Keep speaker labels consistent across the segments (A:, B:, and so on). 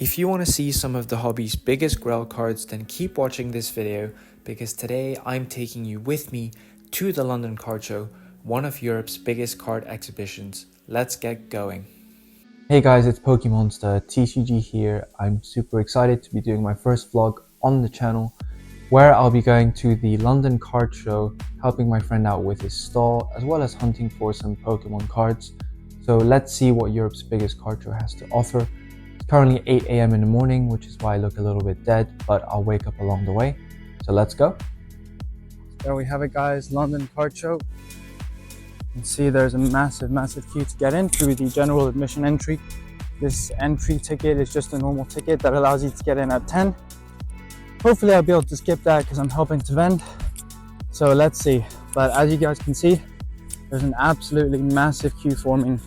A: If you want to see some of the hobby's biggest GRAIL cards, then keep watching this video because today I'm taking you with me to the London Card Show, one of Europe's biggest card exhibitions. Let's get going.
B: Hey guys, it's Pokemonster, TCG here. I'm super excited to be doing my first vlog on the channel where I'll be going to the London Card Show, helping my friend out with his stall, as well as hunting for some Pokemon cards. So let's see what Europe's biggest card show has to offer. It's currently 8 AM in the morning, which is why I look a little bit dead, but I'll wake up along the way. So let's go. There we have it guys, London Card Show. You can see there's a massive queue to get in through the general admission entry. This entry ticket is just a normal ticket that allows you to get in at 10. Hopefully I'll be able to skip that because I'm helping to vend. So let's see. But as you guys can see, there's an absolutely massive queue forming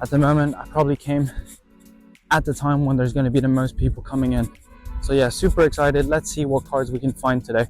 B: at the moment. I probably came at the time when there's going to be the most people coming in. So yeah, super excited. Let's see what cards we can find today.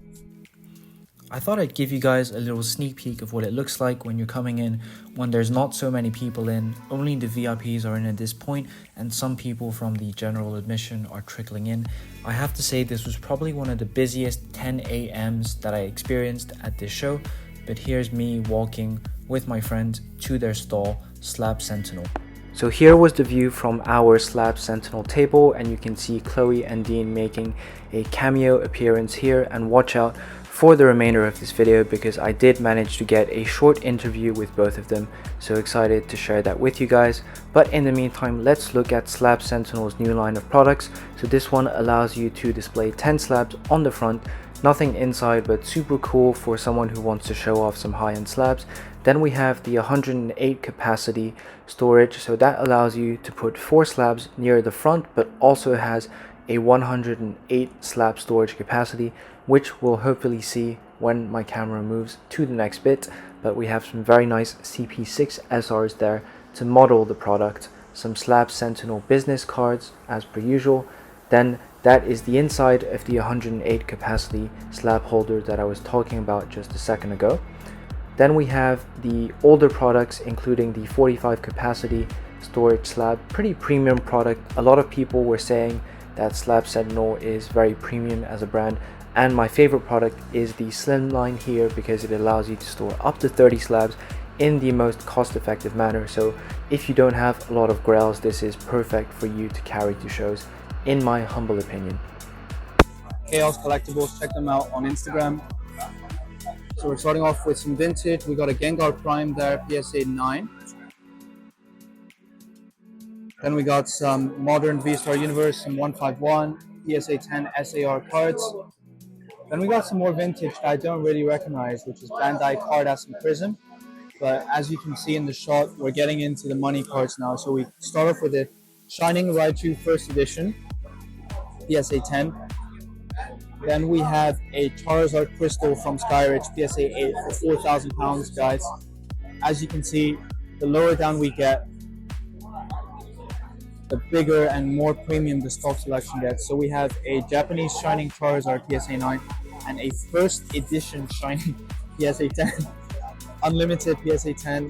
A: I thought I'd give you guys a little sneak peek of what it looks like when you're coming in when there's not so many people in. Only the VIPs are in at this point, and some people from the general admission are trickling in. I have to say this was probably one of the busiest 10 AMs that I experienced at this show, but here's me walking with my friend to their stall, Slab Sentinel. So here was the view from our Slab Sentinel table, and you can see Chloe and Dean making a cameo appearance here, and watch out for the remainder of this video because I did manage to get a short interview with both of them. So excited to share that with you guys. But in the meantime, let's look at Slab Sentinel's new line of products. So this one allows you to display 10 slabs on the front, nothing inside, but super cool for someone who wants to show off some high-end slabs. Then we have the 108 capacity storage, so that allows you to put 4 slabs near the front, but also has a 108 slab storage capacity, which we'll hopefully see when my camera moves to the next bit. But we have some very nice CP6 SRs there to model the product, some Slab Sentinel business cards as per usual. Then that is the inside of the 108 capacity slab holder that I was talking about just a second ago. Then we have the older products, including the 45 capacity storage slab, pretty premium product. A lot of people were saying that Slab Sentinel is very premium as a brand, and my favorite product is the slim line here because it allows you to store up to 30 slabs in the most cost-effective manner. So if you don't have a lot of grails, this is perfect for you to carry to shows, in my humble opinion.
B: Chaos Collectibles, check them out on Instagram. So we're starting off with some vintage. We got a Gengar Prime there, PSA 9. Then we got some modern V-Star Universe, some 151, PSA 10 SAR cards. Then we got some more vintage that I don't really recognize, which is Bandai Cardass and Prism. But as you can see in the shot, we're getting into the money cards now. So we start off with the Shining Raichu First Edition, PSA 10. Then we have a Charizard Crystal from Skyridge, PSA 8 for £4,000, guys. As you can see, the lower down we get, the bigger and more premium the stock selection gets. So we have a Japanese Shining Charizard PSA 9 and a first edition Shining PSA 10, Unlimited PSA 10,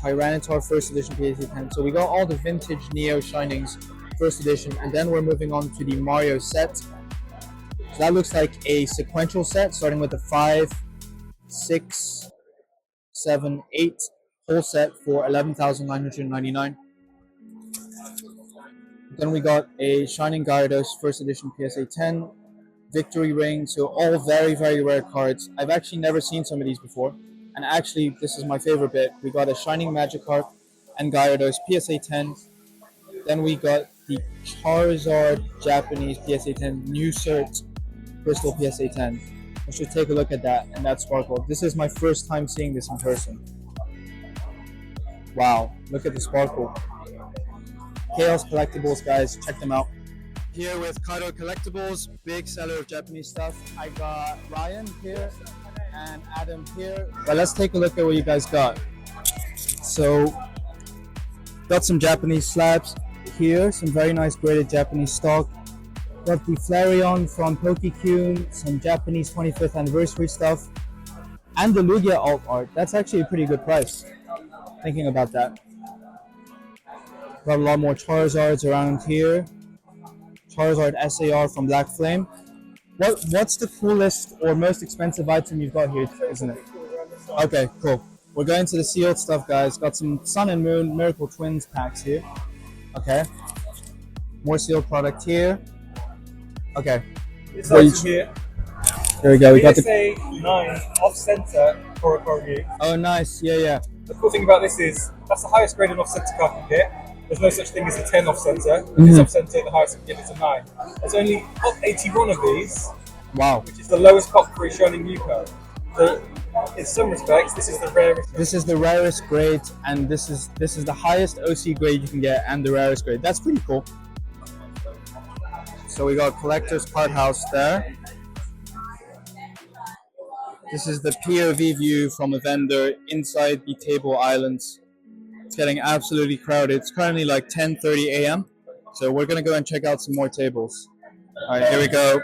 B: Tyranitar first edition PSA 10. So we got all the vintage Neo Shinings first edition, and then we're moving on to the Mario set. So that looks like a sequential set starting with the 5, 6, 7, 8 whole set for 11,999. Then we got a Shining Gyarados First Edition PSA 10, Victory Ring, so all very rare cards. I've actually never seen some of these before, and actually this is my favorite bit. We got a Shining Magikarp and Gyarados PSA 10. Then we got the Charizard Japanese PSA 10 New Cert Crystal PSA 10. I should take a look at that and that sparkle. This is my first time seeing this in person. Wow, look at the sparkle. Chaos Collectibles, guys, check them out. Here with Kaido Collectibles, big seller of Japanese stuff. I got Ryan here and Adam here. But let's take a look at what you guys got. So, got some Japanese slabs here, some very nice graded Japanese stock. Got the Flareon from Pokémon, some Japanese 25th anniversary stuff, and the Lugia alt art. That's actually a pretty good price, thinking about that. Got a lot more Charizards around here.
C: Charizard SAR from Black Flame. What's the coolest or most expensive item you've got here, isn't it? Okay, cool. We're going to the sealed stuff, guys. Got some Sun and Moon Miracle Twins packs here. Okay. More sealed product here. Okay.
D: This item here,
C: There we go. We got the
D: PSA 9 off-center for a Corgi.
C: Oh, nice. Yeah.
D: The cool thing about this is that's the highest grade an off-center card can get. There's no such thing as a 10 off-center. This off-center, the highest you can get is a 9. There's only pop 81 of these,
C: Wow.
D: which is the lowest pop for a Shining New card. So, in some respects, this is the rarest.
C: This is the rarest grade, and this is the highest OC grade you can get, and the rarest grade. That's pretty cool. So we got collector's card house there. This is the POV view from a vendor inside the Table Islands. It's getting absolutely crowded. It's currently like 10:30 a.m. So we're gonna go and check out some more tables. All right, here we go.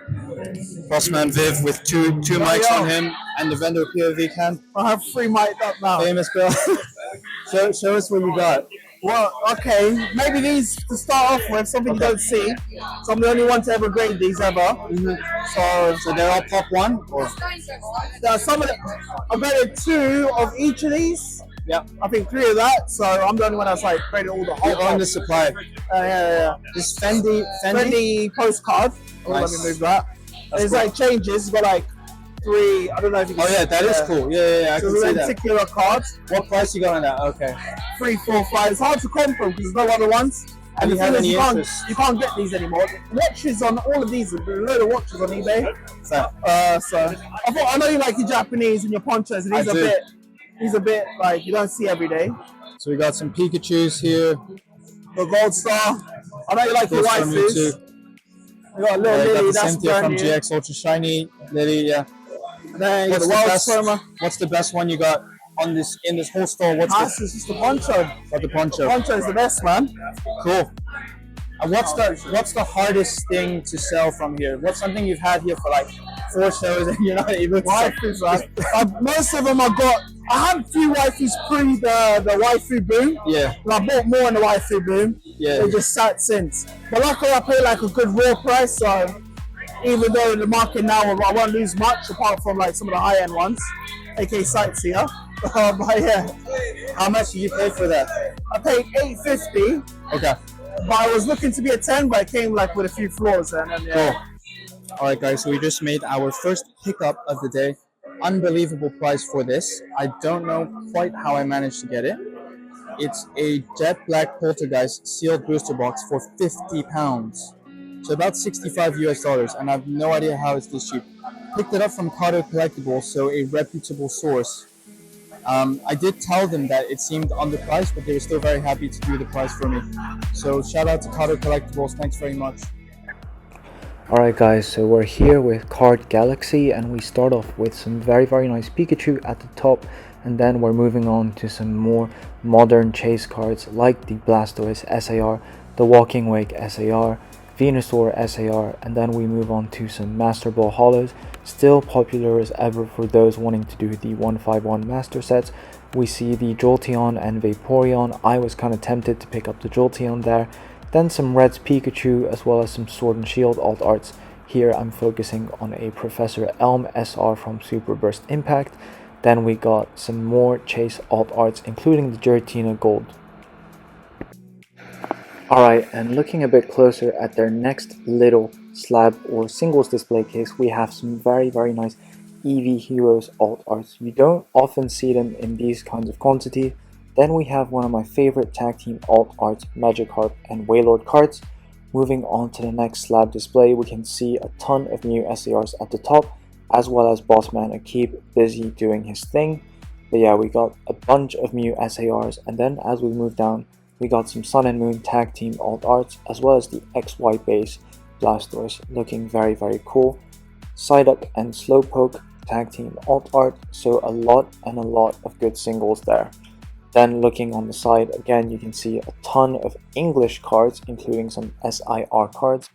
C: Bossman Viv with two mics on him, and the vendor POV can.
E: I have 3 mic up now.
C: Famous Bill. show us what you got.
E: Well, okay, maybe these to start off with, something you don't see. So I'm the only one to ever grade these ever.
C: So they're all pop one? Or?
E: Some of them, I graded 2 of each of these.
C: Yep.
E: I think 3 of that. So I'm the only one that's like graded all the whole.
C: You own the supply.
E: Yeah.
C: This Fendi
E: postcard. Oh,
C: Nice.
E: let me move that. There's like changes. It's got like 3. I don't know if you can.
C: Oh yeah, that is cool. Yeah. I
E: So
C: can see that.
E: particular cards.
C: What price you got on that? Okay.
E: 3, 4, 5. It's hard to come from because there's no other ones.
C: And
E: And
C: you
E: the
C: have
E: thing is,
C: any interest?
E: you can't get these anymore. Watches on all of these, there's a load of watches on eBay. So I know you like your Japanese and your ponchos, and
C: I do.
E: these a bit like you don't see every day.
C: So we got some Pikachu's here.
E: The Gold Star. I know you like your
C: Those from you
E: waifus.
C: too.
E: You got a little
C: Yeah, you got
E: Lily,
C: the
E: that's
C: Cynthia
E: brand
C: from
E: new.
C: GX Ultra Shiny. Lily, yeah.
E: And then you got the Wild Soma.
C: What's the best one you got on this in this whole store? What's
E: Nice, it's just the poncho.
C: the poncho?
E: Poncho is the best, man.
C: Cool. And what's the hardest thing to sell from here? What's something you've had here for like 4 shows and you're not able to sell?
E: Waifus, man. Most of them I had a few waifus pre the waifu boom.
C: Yeah.
E: And I bought more in the waifu boom.
C: Yeah.
E: They just sat since. But luckily I paid like a good raw price, so even though in the market now I won't lose much apart from like some of the high end ones, aka Sightseer. But yeah,
C: How much did you pay for that?
E: I paid $8.50,
C: Okay.
E: but I was looking to be a 10, but it came like with a few flaws, and then yeah.
C: Cool. All right, guys. So we just made our first pickup of the day. Unbelievable price for this. I don't know quite how I managed to get it. It's a jet black poltergeist sealed booster box for £50. So about 65 US dollars, and I have no idea how it's this cheap. Picked it up from Kato Collectibles, so a reputable source. I did tell them that it seemed underpriced, but they were still very happy to do the price for me. So shout out to Kato Collectibles, thanks very much.
A: Alright guys, so we're here with Card Galaxy, and we start off with some very nice Pikachu at the top, and then we're moving on to some more modern chase cards like the Blastoise SAR, the Walking Wake SAR, Venusaur SAR, and then we move on to some Master Ball Hollows, still popular as ever for those wanting to do the 151 Master sets. We see the Jolteon and Vaporeon. I was kind of tempted to pick up the Jolteon there. Then some Red's Pikachu, as well as some Sword and Shield alt arts. Here I'm focusing on a Professor Elm SR from Super Burst Impact. Then we got some more chase alt arts, including the Giratina Gold. Alright, and looking a bit closer at their next little slab or singles display case, we have some very nice EV Heroes alt arts. You don't often see them in these kinds of quantity. Then we have one of my favorite tag team alt arts, Magikarp and Wailord cards. Moving on to the next slab display, we can see a ton of new SARs at the top, as well as Bossman Akib busy doing his thing. But yeah, we got a bunch of new SARs, and then as we move down, we got some Sun and Moon tag team alt arts, as well as the XY base Blastoise looking very cool. Psyduck and Slowpoke tag team alt art, so a lot of good singles there. Then looking on the side, again you can see a ton of English cards, including some SIR cards.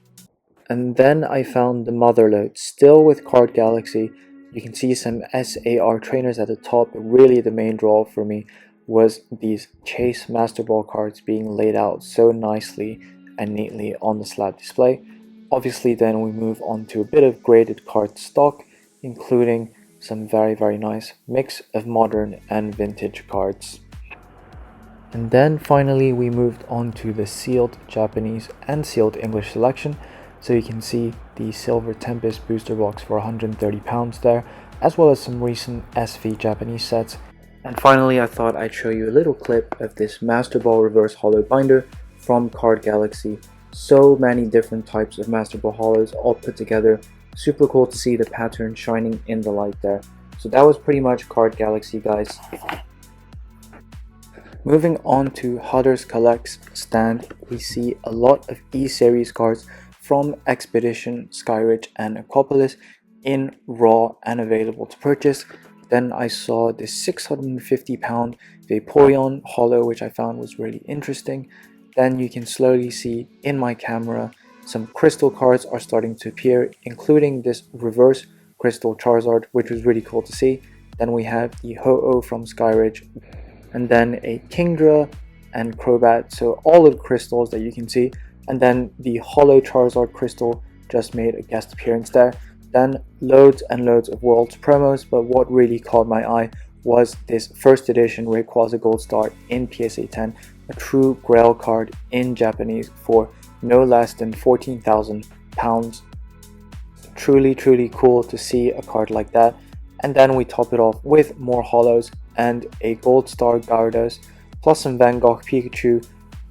A: And then I found the Motherload, still with Card Galaxy. You can see some SAR trainers at the top. Really the main draw for me was these Chase Master Ball cards being laid out so nicely and neatly on the slab display.
B: Obviously then we move on to a bit of graded card stock, including some very nice mix of modern and vintage cards. And then finally we moved on to the sealed Japanese and sealed English selection. So you can see the Silver Tempest booster box for £130 there, as well as some recent SV Japanese sets. And finally I thought I'd show you a little clip of this Master Ball Reverse Holo binder from Card Galaxy. So many different types of Master Ball Holos all put together. Super cool to see the pattern shining in the light there. So that was pretty much Card Galaxy, guys. Moving on to Hudders Collect's stand, we see a lot of E-Series cards from Expedition, Skyridge and Aquapolis in raw and available to purchase. Then I saw this £650 Vaporeon holo, which I found was really interesting. Then you can slowly see in my camera some crystal cards are starting to appear, including this reverse crystal Charizard, which was really cool to see. Then we have the Ho-Oh from Skyridge, and then a Kingdra and Crobat, so all of the crystals that you can see. And then the holo Charizard crystal just made a guest appearance there. Then loads and loads of Worlds promos, but what really caught my eye was this first edition Rayquaza Gold Star in PSA 10, a true Grail card in Japanese for no less than £14,000. Truly cool to see a card like that. And then we top it off with more holos and a Gold Star Gyarados, plus some Van Gogh Pikachu,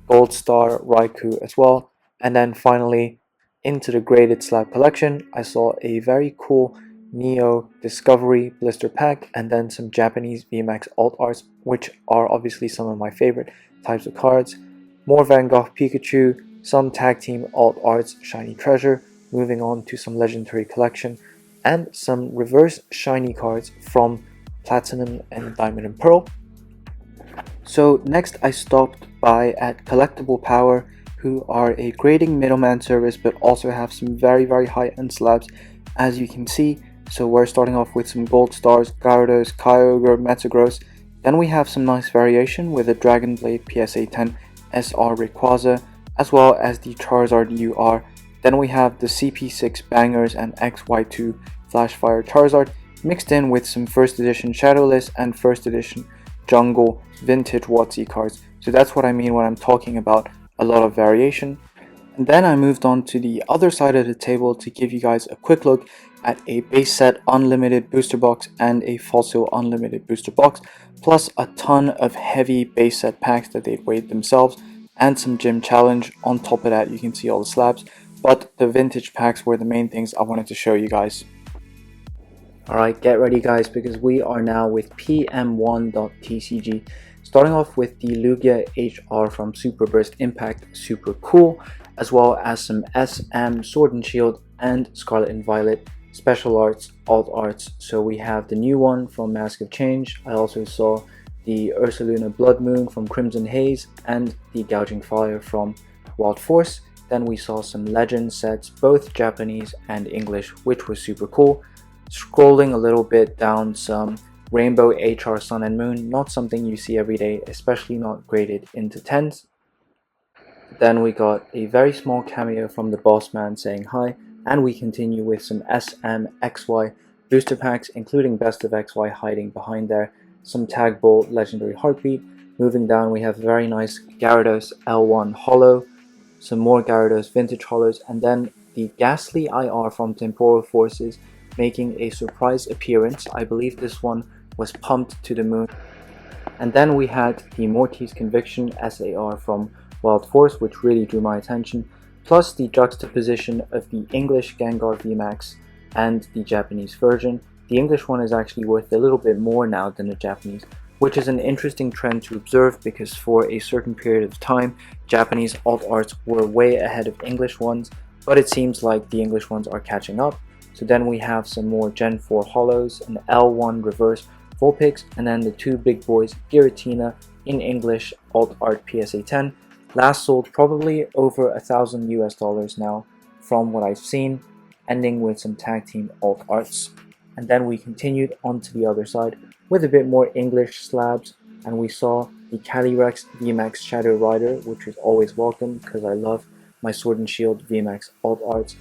B: Gold Star Raikou as well. And then finally, into the graded slab collection, I saw a very cool Neo Discovery blister pack, and then some Japanese VMAX alt arts, which are obviously some of my favorite types of cards. More Van Gogh Pikachu, some tag team alt arts shiny treasure, moving on to some legendary collection, and some reverse shiny cards from Platinum and Diamond and Pearl. So next I stopped by at Collectible Power, who are a grading middleman service but also have some very high-end slabs, as you can see. So we're starting off with some Gold Stars, Gyarados, Kyogre, Metagross. Then we have some nice variation with a Dragon Blade PSA 10 SR Rayquaza, as well as the Charizard UR. Then we have the CP6 Bangers and XY2 Flashfire Charizard, mixed in with some first edition Shadowless and first edition Jungle vintage WotC cards. So that's what I mean when I'm talking about a lot of variation. And then I moved on to the other side of the table to give you guys a quick look at a base set unlimited booster box and a fossil unlimited booster box, plus a ton of heavy base set packs that they'd weighed themselves, and some gym challenge. On top of that, you can see all the slabs, but the vintage packs were the main things I wanted to show you guys. Alright, get ready guys, because we are now with PM1.tcg. Starting off with the Lugia HR from Super Burst Impact, super cool, as well as some SM Sword and Shield and Scarlet and Violet special arts, alt arts. So we have the new one from Mask of Change. I also saw the Ursaluna Blood Moon from Crimson Haze and the Gouging Fire from Wild Force. Then we saw some Legend sets, both Japanese and English, which was super cool. Scrolling a little bit down, some Rainbow HR Sun and Moon, not something you see every day, especially not graded into 10s. Then we got a very small cameo from the boss man saying hi, and we continue with some SM XY booster packs, including Best of XY hiding behind there, some Tag Ball Legendary Heartbeat. Moving down, we have very nice Gyarados L1 Holo, some more Gyarados Vintage Holos, and then the Ghastly IR from Temporal Forces making a surprise appearance. I believe this one was pumped to the moon. And then we had the Morty's Conviction SAR from Wild Force, which really drew my attention, plus the juxtaposition of the English Gengar VMAX and the Japanese version. The English one is actually worth a little bit more now than the Japanese, which is an interesting trend to observe, because for a certain period of time Japanese alt arts were way ahead of English ones, but it seems like the English ones are catching up. So then we have some more Gen 4 holos, an L1 reverse Vulpix, and then the two big boys Giratina in English alt art PSA 10. Last sold probably over $1,000 now from what I've seen, ending with some tag team alt arts. And then we continued on to the other side with a bit more English slabs, and we saw the Calyrex VMAX Shadow Rider, which is always welcome because I love
A: my Sword and Shield VMAX alt arts.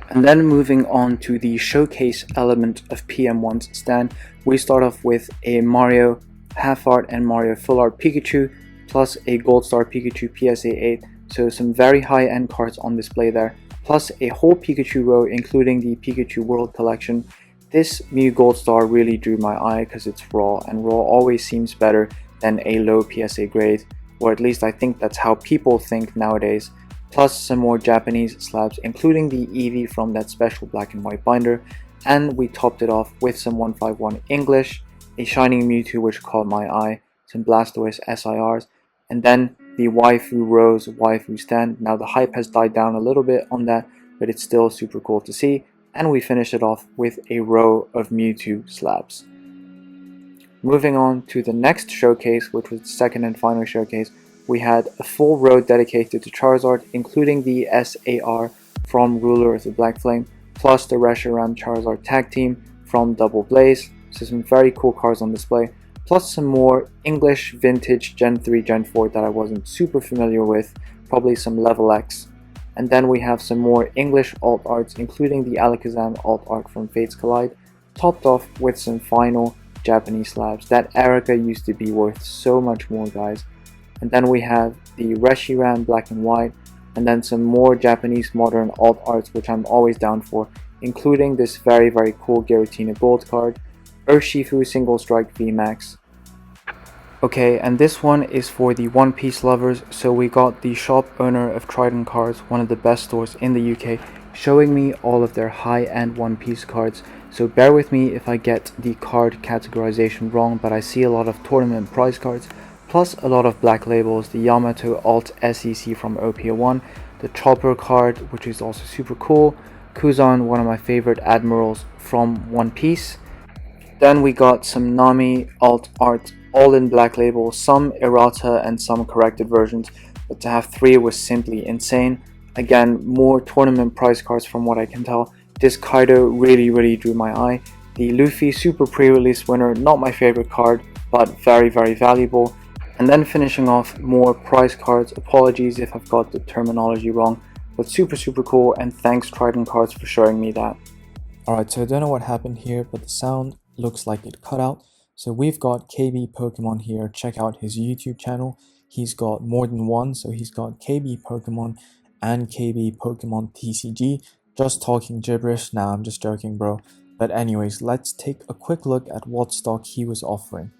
A: And then moving on to the showcase element of PM1's stand, we start off with a Mario half art and Mario full art Pikachu, plus a Gold Star Pikachu PSA 8, so some very high end cards on display there, plus a whole Pikachu row including the Pikachu World Collection. This Mew Gold Star really drew my eye because it's raw, and raw always seems better than a low PSA grade, or at least I think that's how people think nowadays. Plus some more Japanese slabs including the Eevee from that special black and white binder, and we topped it off with some 151 English, a Shining Mewtwo which caught my eye, some Blastoise SIRs, and then the Waifu Rose Waifu stand. Now the hype has died down a little bit on that, but it's still super cool to see, and we finish it off with a row of Mewtwo slabs. Moving on to the next showcase, which was the second and final showcase, we had a full row dedicated to Charizard, including the SAR from Ruler of the Black Flame, plus the Reshiram Charizard tag team from Double Blaze, so some very cool cards on display, plus some more English vintage Gen 3, Gen 4 that I wasn't super familiar with, probably some Level X. And then we have some more English alt arts, including the Alakazam alt art from Fates Collide, topped off with some final Japanese slabs. That Erica used to be worth so much more, guys. And then we have the Reshiram black and white, and then some more Japanese modern alt arts which I'm always down for, including this very cool Giratina Gold card, Urshifu Single Strike VMAX. Okay, and this one is for the One Piece lovers, so we got the shop owner of Trident Cards, one of the best stores in the UK, showing me all of their high-end One Piece cards, so bear with me if I get the card categorization wrong, but I see a lot of tournament prize cards, plus a lot of black labels, the Yamato Alt SEC from OPO1, the Chopper card, which is also super cool, Kuzan, one of my favorite admirals from One Piece. Then we got some Nami alt art, all in black label, some errata and some corrected versions, but to have 3 was simply insane. Again, more tournament prize cards from what I can tell. This Kaido really drew my eye. The Luffy Super Pre-Release winner, not my favorite card, but very valuable. And then finishing off more prize cards, apologies if I've got the terminology wrong, but super cool, and thanks Trident Cards for showing me that.
B: Alright, so I don't know what happened here, but the sound looks like it cut out. So we've got KB Pokemon here. Check out his YouTube channel. He's got more than one, so he's got KB Pokemon and KB Pokemon TCG. Just talking gibberish. Nah, I'm just joking, bro. But anyways, let's take a quick look at what stock he was offering.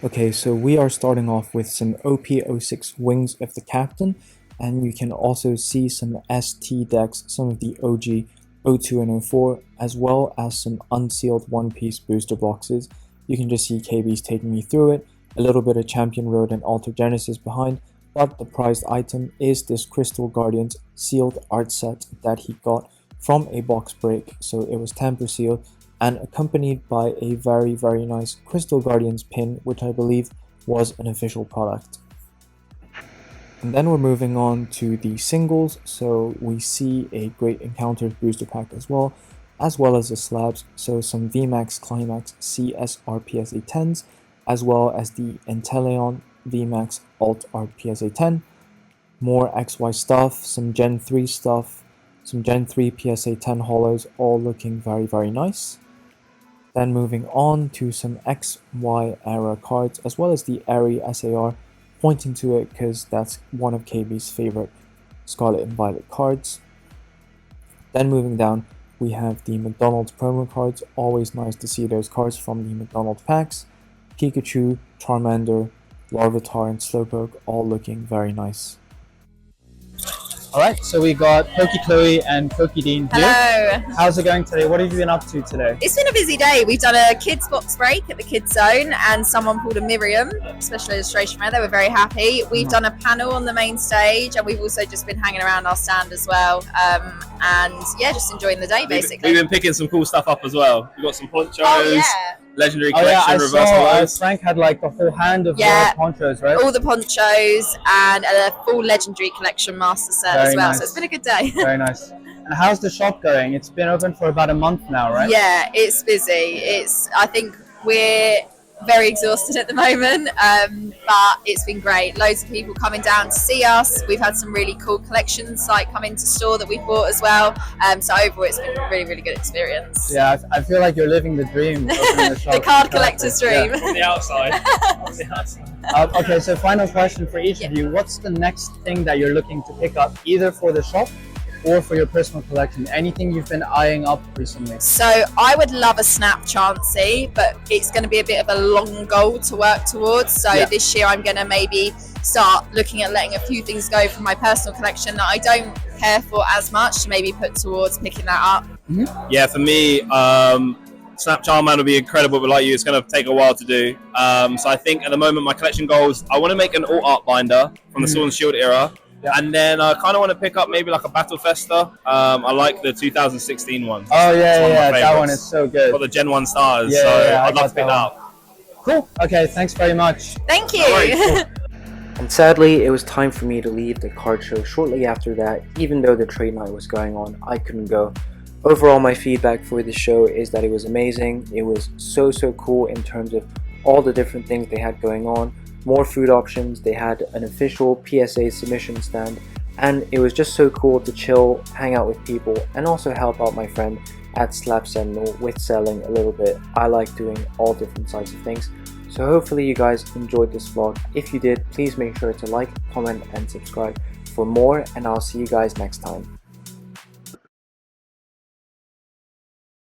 B: Okay, so we are starting off with some OP06 Wings of the Captain, and you can also see some ST decks, some of the OG 02 and 04, as well as some unsealed One Piece booster boxes. You can just see KB's taking me through it, a little bit of Champion Road and Alter Genesis behind, but the prized item is this Crystal Guardians sealed art set that he got from a box break, so it was tamper sealed, and accompanied by a very nice Crystal Guardians pin, which I believe was an official product. And then we're moving on to the singles, so we see a Great Encounters booster pack as well as the slabs, so some VMAX Climax CSR PSA 10s, as well as the Inteleon VMAX Alt Art PSA 10, more XY stuff, some Gen 3 stuff, some Gen 3 PSA 10 holos, all looking very nice. Then moving on to some XY era cards, as well as the Airy SAR, pointing to it because that's one of KB's favorite Scarlet and Violet cards. Then moving down, we have the McDonald's promo cards. Always nice to see those cards from the McDonald's packs. Pikachu, Charmander, Larvitar, and Slowpoke, all looking very nice.
C: Alright, so we got Pokey Chloe and Pokey Dean here.
F: Hello.
C: How's it going today? What have you been up to today?
F: It's been a busy day. We've done a kids box break at the kids zone, and someone pulled a Miriam special illustration rare. They were very happy. We've done a panel on the main stage, and we've also just been hanging around our stand as well. And yeah, just enjoying the day basically.
G: We've been picking some cool stuff up as well. We've got some ponchos,
F: Oh yeah.
G: legendary
C: Oh yeah,
G: collection,
C: I saw
G: reverse
C: Frank had like the whole hand of
F: Yeah.
C: ponchos, right?
F: All the ponchos and a full legendary collection master set
C: Very
F: as well.
C: nice.
F: So it's been a good day.
C: Very nice. And how's the shop going? It's been open for about a month now, right?
F: Yeah, it's busy. I think we're very exhausted at the moment, but it's been great. Loads of people coming down to see us. We've had some really cool collections like come into store that we bought as well. So overall, it's been a really, really good experience.
C: Yeah, I feel like you're living the dream. opening the shop.
F: The card collector's dream.
G: On the outside. On the outside.
C: Okay, so final question for each of you. What's the next thing that you're looking to pick up, either for the shop or for your personal collection? Anything you've been eyeing up recently?
F: So I would love a Snap Chansey, but it's going to be a bit of a long goal to work towards. So this year I'm going to maybe start looking at letting a few things go from my personal collection that I don't care for as much to maybe put towards picking that up.
G: Yeah, for me, Snap Charman will be incredible, but like you, it's going to take a while to do. So I think at the moment my collection goals, I want to make an alt art binder from the Sword and Shield era. And then I kind of want to pick up maybe like a Battle Festa. I like the 2016 one.
C: Oh yeah, that one is so good.
G: For the Gen 1 stars,
C: Yeah,
G: so
C: yeah,
G: I'd love to pick that up.
C: Cool. Okay, thanks very much.
F: Thank you.
A: And sadly, it was time for me to leave the card show shortly after that. Even though the trade night was going on, I couldn't go. Overall, my feedback for this show is that it was amazing. It was so cool in terms of all the different things they had going on. More food options, they had an official PSA submission stand, and it was just so cool to chill, hang out with people, and also help out my friend at Slap Sentinel with selling a little bit. I like doing all different sides of things. So hopefully you guys enjoyed this vlog. If you did, please make sure to like, comment, and subscribe for more, and I'll see you guys next time.